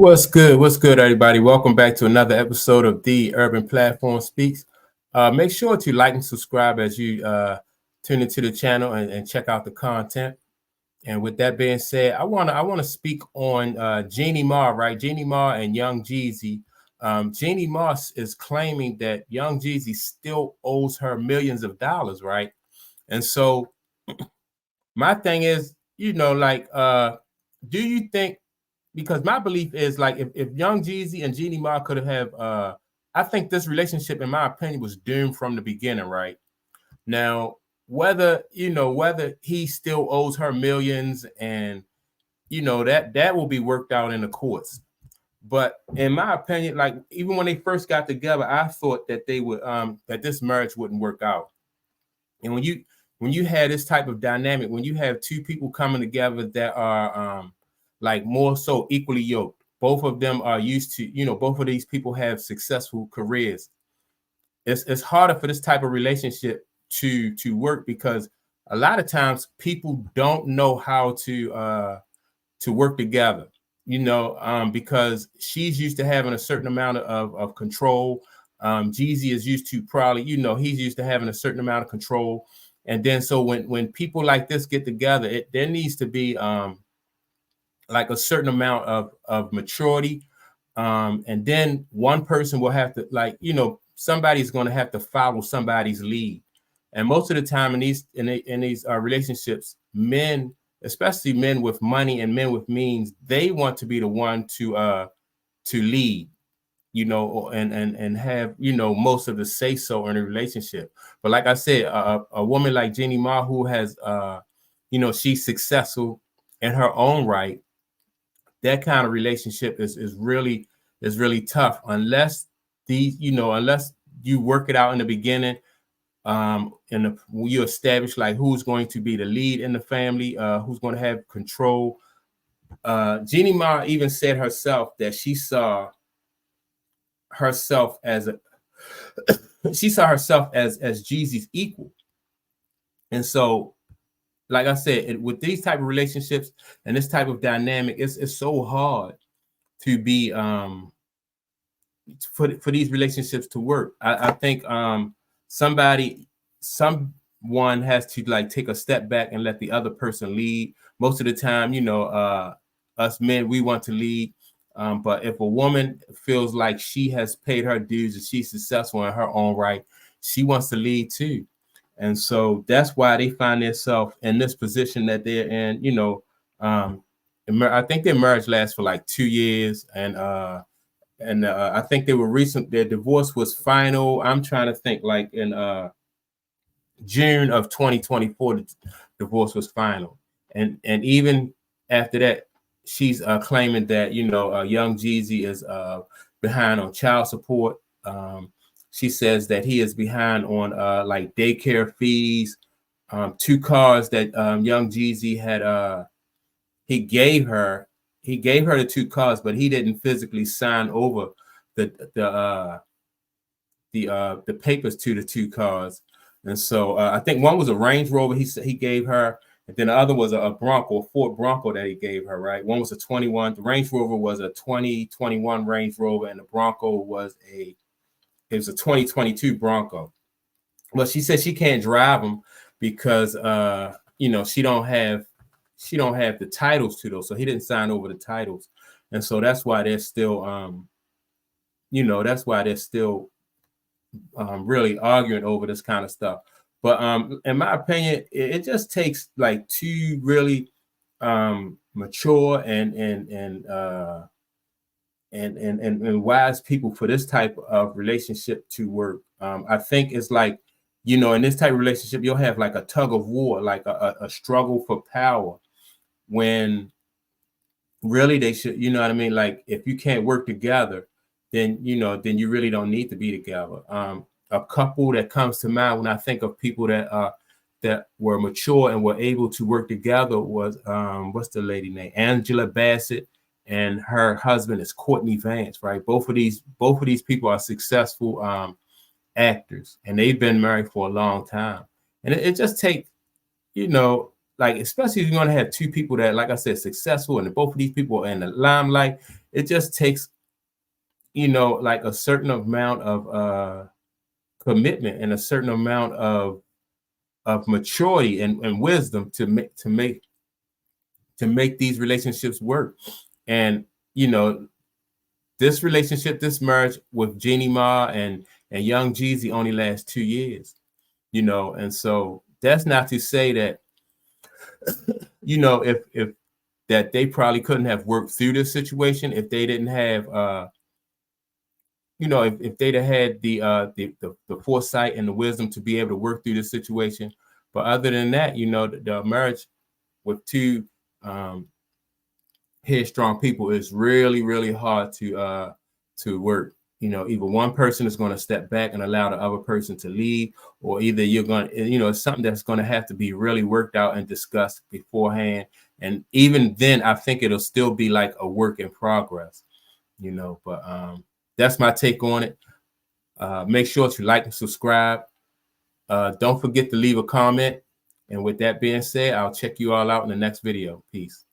What's good? What's good, everybody? Welcome back to another episode of The Urban Platform Speaks. Make sure to like and subscribe as you tune into the channel and check out the content. And with that being said, I wanna speak on Jeannie Mai, right? Jeannie Mai and Young Jeezy. Jeannie Mai is claiming that Young Jeezy still owes her millions of dollars, right? And so my thing is, do you think, because my belief is like if Young Jeezy and Jeannie Mai could have I think this relationship, in my opinion, was doomed from the beginning, right? Now, whether he still owes her millions, and that will be worked out in the courts. But in my opinion, like even when they first got together, I thought that they would that this marriage wouldn't work out. And when you had this type of dynamic, when you have two people coming together that are like more so equally yoked, both of them are used to, both of these people have successful careers. It's harder for this type of relationship to work, because a lot of times people don't know how to work together, because she's used to having a certain amount of control. Jeezy is used to probably, he's used to having a certain amount of control. And then so when people like this get together, there needs to be like a certain amount of maturity. And then one person will have to, like, somebody's going to have to follow somebody's lead. And most of the time in these relationships, men, especially men with money and men with means, they want to be the one to lead, and have, most of the say so in a relationship. But like I said, a woman like Jeannie Mai, who has she's successful in her own right, that kind of relationship is really tough, unless you work it out in the beginning, and you establish like who's going to be the lead in the family, who's going to have control. Jeannie Mai even said herself that she saw herself as as Jeezy's equal. And so, like I said, with these type of relationships and this type of dynamic, it's so hard to be for these relationships to work. I think someone has to like take a step back and let the other person lead. Most of the time, us men, we want to lead. But if a woman feels like she has paid her dues and she's successful in her own right, she wants to lead too. And so that's why they find themselves in this position that they're in. I think their marriage lasts for like 2 years, and I think they were recent. Their divorce was final. I'm trying to think, like in June of 2024, the divorce was final, and even after that, she's claiming that Young Jeezy is behind on child support. She says that he is behind on like daycare fees. Two cars that Young Jeezy had, he gave her the two cars, but he didn't physically sign over the the papers to the two cars. And so I think one was a Range Rover he gave her, and then the other was a Bronco, a Ford Bronco that he gave her, right? One was a 21, the Range Rover was a 2021 Range Rover, and the Bronco was a 2022 Bronco. But she said she can't drive them because she don't have the titles to those, so he didn't sign over the titles. And so that's why they're still really arguing over this kind of stuff. But in my opinion, it just takes like two really mature and wise people for this type of relationship to work. I think it's like, in this type of relationship, you'll have like a tug of war, like a struggle for power, when really they should, you know what I mean? Like if you can't work together, then you really don't need to be together. A couple that comes to mind when I think of people that were mature and were able to work together was what's the lady name? Angela Bassett, and her husband is Courtney Vance, right? Both of these people are successful actors, and they've been married for a long time. And it just takes, like, especially if you're going to have two people that, like I said, successful, and both of these people are in the limelight, it just takes, you know, like a certain amount of commitment and a certain amount of maturity and wisdom to make these relationships work. And you know, this relationship, this marriage with Jeannie Mai and young Jeezy only lasts 2 years, you know. And so that's not to say that, you know, if that they probably couldn't have worked through this situation if they didn't have you know, if they'd have had the foresight and the wisdom to be able to work through this situation. But other than that, you know, the marriage with two headstrong people is really, really hard to work. You know, either one person is going to step back and allow the other person to leave, or either you're going to, you know, it's something that's going to have to be really worked out and discussed beforehand. And even then, I think it'll still be like a work in progress, you know. But that's my take on it. Make sure to like and subscribe. Don't forget to leave a comment. And with that being said, I'll check you all out in the next video. Peace.